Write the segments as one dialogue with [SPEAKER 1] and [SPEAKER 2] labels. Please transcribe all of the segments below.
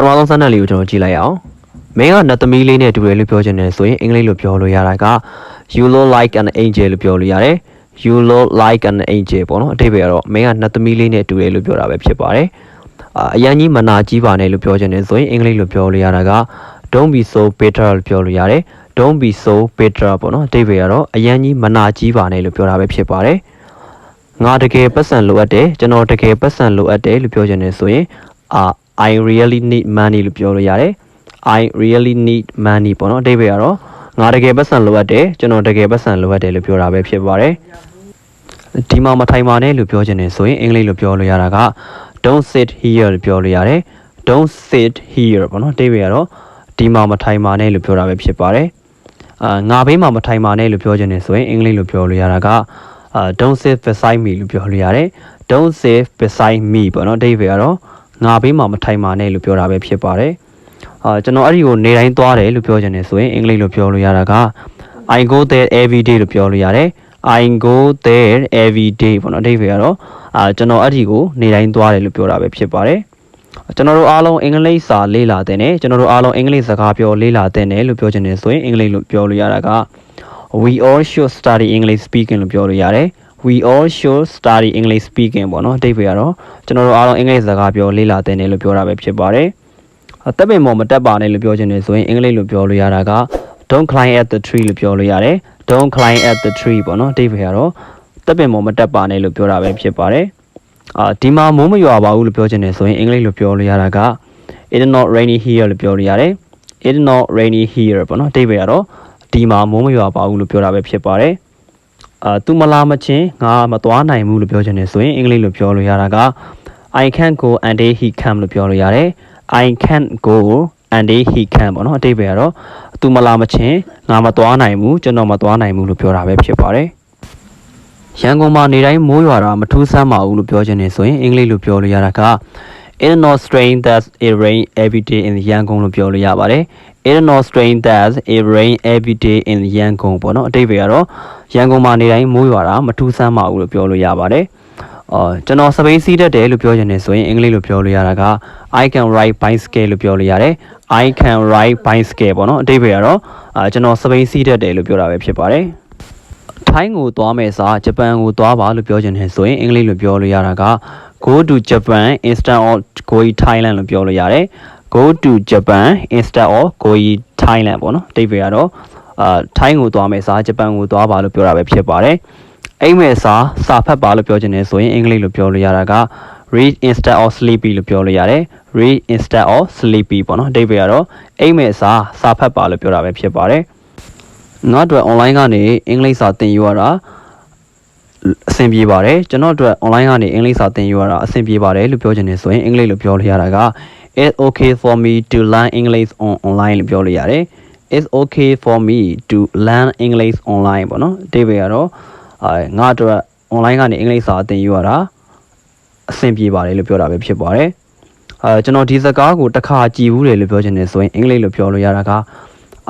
[SPEAKER 1] မာဆုံးစမ်းတဲ့လေးကိုကျွန်တော်ကြည့်လိုက်အောင်မင်းကနတ်သမီးလေးနဲ့တူတယ်လို့ပြောချင်တယ်ဆိုရင်အင်္ဂလိပ်လိုပြောလို့ရတာက you look like an angel လို့ပြောလို့ရတယ် you look like an angel ပေါ့နော်အဓိပ္ပာယ်ကတော့မင်းကနတ်သမီးလေးနဲ့တူတယ်လို့ပြောတာပဲဖြစ်ပါတယ်အရန်ကြီးမနာကြီးပါနဲ့လို့ပြောချင်တယ်ဆိုရင်အင်္ဂလိပ်လိုပြောလို့ရတာက don't be so bitter လို့ပြောလို့ရတယ် don't be so bitter ပေါ့နော်အဓိပ္ပာယ်ကတော့အရန်ကြီးမနာကြီးပါနဲ့လို့ပြောတာပဲဖြစ်ပါတယ်ငါတကယ်ပတ်စံလိုအပ်တယ်ကျွန်တော်တကယ်ပတ်စံလိုအပ်တယ်လို့ပြောချင်တယ်ဆိုရင်I really need money လို့ပြောလို့ရတယ် I really need money ပေါ့နော်အဓိပ္ပာယ်ကတော့ငါတကယ်ပတ်စံလိုအပ်တယ်ကျွန်တော်တကယ်ပတ်စံလိုအပ်တယ်လို့ပြောတာပဲဖြစ်ပါတယ်ဒီမှာမထိုင်ပါနဲ့လို့ပြောချင်တယ်ဆိုရင်အင်္ဂလိပ်လိုပြောလို့ရတာက don't sit here လို့ပြောလို့ရတယ် don't sit here ပေါ့နော်အဓိပ္ပာယ်ကတော့ဒီမှာမထိုင်ပါနဲ့လို့ပြောတာပဲဖြစ်ပါတယ်ငါဘေးမှာမထိုင်ပါနဲ့လို့ပြောချင်တယ်ဆိုရင်အင်္ဂလိပ်လိုပြောလို့ရတာကdon't sit beside me လို့ပြောလို့ရတယ် don't sit beside me ပေါ့နော်အဓိပ္ပာယ်ကတော့ငါဘေးမှာမထိုင်ပါနဲ့လို့ပြောတာပဲဖြစ်ပါတယ်ကျွန်တော်အဲ့ဒီကိုနေတိုင်းသွားတယ်လို့ပြောချင်တယ်ဆိုရင်အင်္ဂလိပ်လိုပြောလို့ရတာက I go there every day လို့ပြောလို့ရတယ် I go there every day ပေါ့နော်အဓိပ္ပာယ်ကတော့ကျွန်တော်အဲ့ဒီကိုနေတိုင်းသွားတယ်လို့ပြောတာပဲဖြစ်ပါတယ်ကျွန်တော်တို့အားလုံးအင်္ဂလိပ်စာလေ့လာတဲ့နဲ့ကျွန်တော်တို့အားလုံးအင်္ဂလိပ်စကားပြောလေ့လာတဲ့နဲ့လို့ပြောချင်တယ်ဆိုရင်အင်္ဂလိပ်လိုပြောလို့ရတာက we all should study English speaking လို့ပြောလို့ရတယ် we all should study English speaking ပေါ့နော်အဓိပ္ပာယ်ကတော့ကျွန်တော်တို့အားလုံးအင်္ဂလိပ်စကားပြောလေ့လာတဲ့နဲ့လို့ပြောတာပဲဖြစ်ပါတယ်တက်ပင်ပေါ်မတက်ပါနဲ့လို့ပြောချင်တယ်ဆိုရင်အင်္ဂလိပ်လိုပြောလို့ရတာက don't climb at the tree လို့ပြောလို့ရတယ် don't climb at the tree ပေါ့နော်အဓိပ္ပာယ်ကတော့တက်ပင်ပေါ်မတက်ပါနဲ့လို့ပြောတာပဲဖြစ်ပါတယ်ဒီမှာမိုးမရွာပါဘူးလို့ပြောချင်တယ်ဆိုရင်အင်္ဂလိပ်လိုပြောလို့ရတာက it's not rainy here လို့ပြောလို့ရတယ် it's not rainy here ပေါ့နော်အဓိပ္ပာယ်ကတော့ဒီမှာမိုးမရွာပါဘူးလို့ပြောတာပဲဖြစ်ပါတယ်သူမလာမချင်းငါမသွားနိုင်ဘူးလို့ပြောချင်တယ်ဆိုရင်အင်္ဂလိပ်လိုပြောလို့ရတာက I can't go until he come လို့ပြောလို့ရတယ် I can't go until he come ပေါ့နော်အဓိပ္ပာယ်ကတော့သူမလာမချင်းငါမသွားနိုင်ဘူးကျွန်တော်မသွားနိုင်ဘူးလို့ပြောတာပဲဖြစ်ပါတယ်ရန်ကုန်မှာနေတိုင်းမိုးရွာတာမထူးဆန်းပါဘူးလို့ပြောချင်တယ်ဆိုရင်အင်္ဂလိပ်လိုပြောလို့ရတာက It's not strange that it rain every day in Yangon လို့ပြောလို့ရပါတယ် It's not strange that it rain every day in Yangon ပေါ့နော်အဓိပ္ပာယ်ကတော့ရန်ကုန်မှာနေတိုင်းမိုးရွာတာမထူးဆန်းပါဘူးလို့ပြောလို့ရပါတယ်ကျွန်တော်စပိန်စီးတတ်တယ်လို့ပြောချင်တယ်ဆိုရင်အင်္ဂလိပ်လိုပြောလို့ရတာက I can ride bicycle လို့ပြောလို့ရတယ် I can ride bicycle ပေါ့နော်အဓိပ္ပာယ်ကတော့ကျွန်တော်စပိန်စီးတတ်တယ်လို့ပြောတာပဲဖြစ်ပါတယ်ထိုင်းကိုသွားမယ်စာဂျပန်ကိုသွားပါလို့ပြောချင်တယ်ဆိုရင်အင်္ဂလိပ်လိုပြောလို့ရတာက go to Japan instead of going Thailand လို့ပြောလို့ရတယ် go to Japan instead of going Thailand ပေါ့နော်အဓိပ္ပာယ်ကတော့ထိုင်းကိုသွားမယ်စာဂျပန်ကိုသွားပါလို့ပြောတာပဲဖြစ်ပါတယ်အိမ်မဲ့စာဖတ်ပါလို့ပြောချင်တယ်ဆိုရင်အင်္ဂလိပ်လိုပြောလို့ရတာက read instead of sleepy လို့ပြောလို့ရတယ် read instead of sleepy ပေါ့နော်အဓိပ္ပာယ်ကတော့အိမ်မဲ့စာဖတ်ပါလို့ပြောတာပဲဖြစ်ပါတယ်ငါတို့ online ကနေအင်္ဂလိပ်စာသင်ယူရတာအဆင်ပြေပါတယ်ကျွန်တော်တို့ online ကနေအင်္ဂလိပ်စာသင်ယူရတာအဆင်ပြေပါတယ်လို့ပြောချင်တယ်ဆိုရင်အင်္ဂလိပ်လိုပြောလို့ရတာက it's okay for me to learn English online လို့ပြောလို့ရတယ် it's okay for me to learn English online ပေါ့နော်အဓိပ္ပာယ်ကတော့ငါတို့ online ကနေအင်္ဂလိပ်စာသင်ယူရတာအဆင်ပြေပါတယ်လို့ပြောတာပဲဖြစ်ပါတယ်ကျွန်တော်ဒီစကားကိုတစ်ခါကြည့်ဘူးတယ်လို့ပြောချင်တယ်ဆိုရင်အင်္ဂလိပ်လိုပြောလို့ရတာက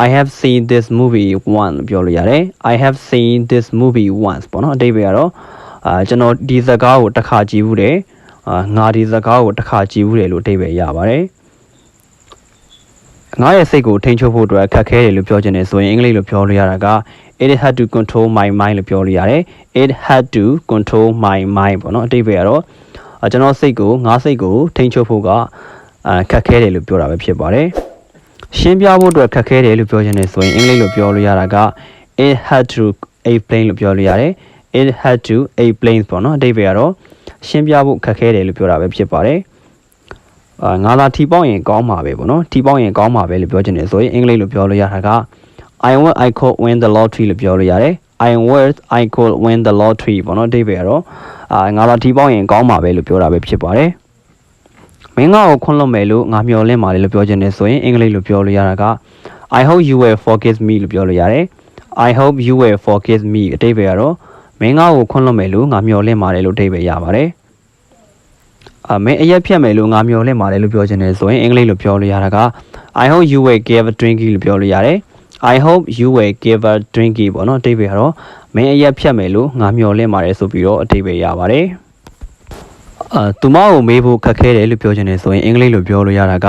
[SPEAKER 1] I have seen this movie once ပြောလို့ရတယ် I have seen this movie once ပေါ့နော်အဓိပ္ပာယ်ကတော့ကျွန်တော်ဒီစကားကိုတစ်ခါကြည့်ဘူးတယ်ငါဒီစကားကိုတစ်ခါကြည့်ဘူးတယ်လို့အဓိပ္ပာယ်ရပါတယ်ငါရဲ့စိတ်ကိုထိန်းချုပ်ဖို့အတွက်ခက်ခဲတယ်လို့ပြောချင်တယ်ဆိုရင်အင်္ဂလိပ်လိုပြောလို့ရတာက it had to control my mind လို့ပြောလို့ရတယ် it had to control my mind ပေါ့နော်အဓိပ္ပာယ်ကတော့ကျွန်တော်ငါစိတ်ကိုထိန်းချုပ်ဖို့ကခက်ခဲတယ်လို့ပြောတာပဲဖြစ်ပါတယ်ရှင်းပြဖို့အတွက်ခက်ခဲတယ်လို့ပြောချင်တယ်ဆိုရင်အင်္ဂလိပ်လိုပြောလို့ရတာက it had to explain လို့ပြောလို့ရတယ် it had to explain ပေါ့နော်အဓိပ္ပာယ်ကတော့ရှင်းပြဖို့ခက်ခဲတယ်လို့ပြောတာပဲဖြစ်ပါတယ်ငါလာထီပေါက်ရင်ကောင်းမှာပဲပေါ့နော်ထီပေါက်ရင်ကောင်းမှာပဲလို့ပြောချင်တယ်ဆိုရင်အင်္ဂလိပ်လိုပြောလို့ရတာက I could win the lottery လို့ပြောလို့ရတယ် I could win the lottery ပေါ့နော်အဓိပ္ပာယ်ကတော့ငါလာထီပေါက်ရင်ကောင်းမှာပဲလို့ပြောတာပဲဖြစ်ပါတယ်မင်းငါ့ကိုခွန်းလွတ်မယ်လို့ငါမျှော်လင့်ပါတယ်လို့ပြောချင်တယ်ဆိုရင်အင်္ဂလိပ်လိုပြောလို့ရတာက I hope you will forgive me လို့ပြောလို့ရတယ် I hope you will forgive me အဓိပ္ပာယ်ကတော့မင်းငါ့ကိုခွန်းလွတ်မယ်လို့ငါမျှော်လင့်ပါတယ်လို့အဓိပ္ပာယ်ရပါတယ်မင်းအရက်ဖြတ်မယ်လို့ငါမျှော်လင့်ပါတယ်လို့ပြောချင်တယ်ဆိုရင်အင်္ဂလိပ်လိုပြောလို့ရတာက I hope you will give a drinky လို့ပြောလို့ရတယ် I hope you will give a drinky ပေါ့နော်အဓိပ္ပာယ်ကတော့မင်းအရက်ဖြတ်မယ်လို့ငါမျှော်လင့်ပါတယ်ဆိုပြီးတော့အဓိပ္ပာယ်ရပါတယ် သူမကိုမေးဖို့ခက်ခဲတယ်လို့ပြောချင်တယ်ဆိုရင်အင်္ဂလိပ်လိုပြောလို့ရတာက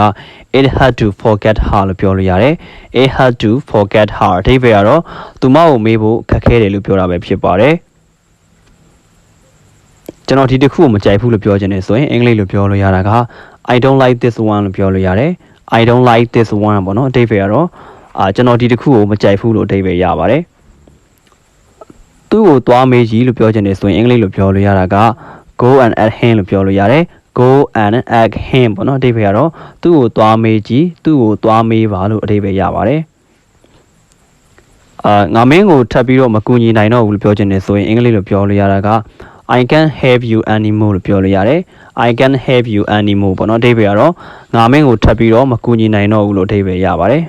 [SPEAKER 1] it had to forget her လို့ပြောလို့ရတယ် it had to forget her အဓိပ္ပာယ်ကတော့သူမကိုမေးဖို့ခက်ခဲတယ်လို့ပြောတာပဲဖြစ်ပါတယ်ကျွန်တော်ဒီတစ်ခုကိုမကြိုက်ဘူးလို့ပြောချင်တယ်ဆိုရင်အင်္ဂလိပ်လိုပြောလို့ရတာက I don't like this one လို့ပြောလို့ရတယ် I don't like this one ပေါ့နော်အဓိပ္ပာယ်ကတော့ကျွန်တော်ဒီတစ်ခုကိုမကြိုက်ဘူးလို့အဓိပ္ပာယ်ရပါတယ်သူ့ကိုသွားမေးကြည့်လို့ပြောချင်တယ်ဆိုရင်အင်္ဂလိပ်လိုပြောလို့ရတာကgo and ask him လို့ပြောလို့ရတယ် go and ask him ပေါ့နော်အဓိပ္ပာယ်ကတော့သူ့ကိုသွားမေးကြည့်သူ့ကိုသွားမေးပါလို့အဓိပ္ပာယ်ရပါတယ်ငါမင်းကိုထပ်ပြီးတော့မကူညီနိုင်တော့ဘူးလို့ပြောချင်တယ်ဆိုရင်အင်္ဂလိပ်လိုပြောလို့ရတာက I can't help you anymore လို့ပြောလို့ရတယ် I can't help you anymore ပေါ့နော်အဓိပ္ပာယ်ကတော့ငါမင်းကိုထပ်ပြီးတော့မကူညီနိုင်တော့ဘူးလို့အဓိပ္ပာယ်ရပါတယ်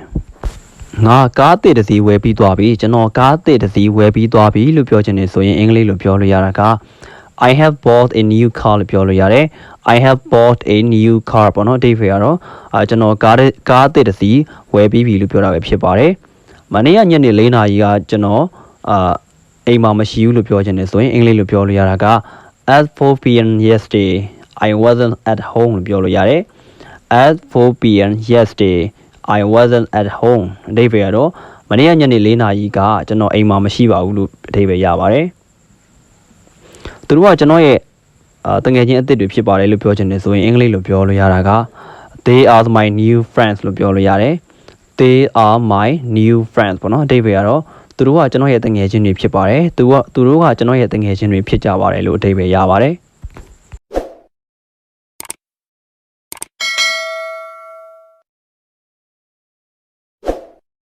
[SPEAKER 1] ငါကားတစ်စီးဝယ်ပြီးသွားပြီကျွန်တော်ကားတစ်စီးဝယ်ပြီးသွားပြီလို့ပြောချင်တယ်ဆိုရင်အင်္ဂလိပ်လိုပြောလို့ရတာကI have bought a new car လို့ပြောလို့ရတယ် I have bought a new car ပေါ့နော်အဓိပ္ပာယ်ကတော့ကျွန်တော်ကားတစ်စီးဝယ်ပြီးပြီလို့ပြောတာပဲဖြစ်ပါတယ်မနေ့ကညနေ4 နာရီကကျွန်တော်အိမ်မှာမရှိဘူးလို့ပြောချင်တယ်ဆိုရင်အင်္ဂလိပ်လိုပြောလို့ရတာက at 4 p.m. yesterday I wasn't at home လို့ပြောလို့ရတယ် at 4 p.m. yesterday I wasn't at home အဓိပ္ပာယ်ကတော့မနေ့ကညနေ4 နာရီကကျွန်တော်အိမ်မှာမရှိပါဘူးလို့အဓိပ္ပာယ်ရပါတယ်သူတို့ကကျွန်တော်ရဲ့တငယ်ချင်းအသစ်တွေဖြစ်ပါတယ်လို့ပြောချင်တယ်ဆိုရင်အင်္ဂလိပ်လိုပြောလို့ရတာက they are my new friends လို့ပြောလို့ရတယ် they are my new friends ပေါ့နော်အဓိပ္ပာယ်ကတော့သူတို့ကကျွန်တော်ရဲ့တငယ်ချင်းတွေဖြစ်ပါတယ်သူတို့ကကျွန်တော်ရဲ့တငယ်ချင်းတွေဖြစ်ကြပါတယ်လို့အဓိပ္ပာယ်ရပါတယ်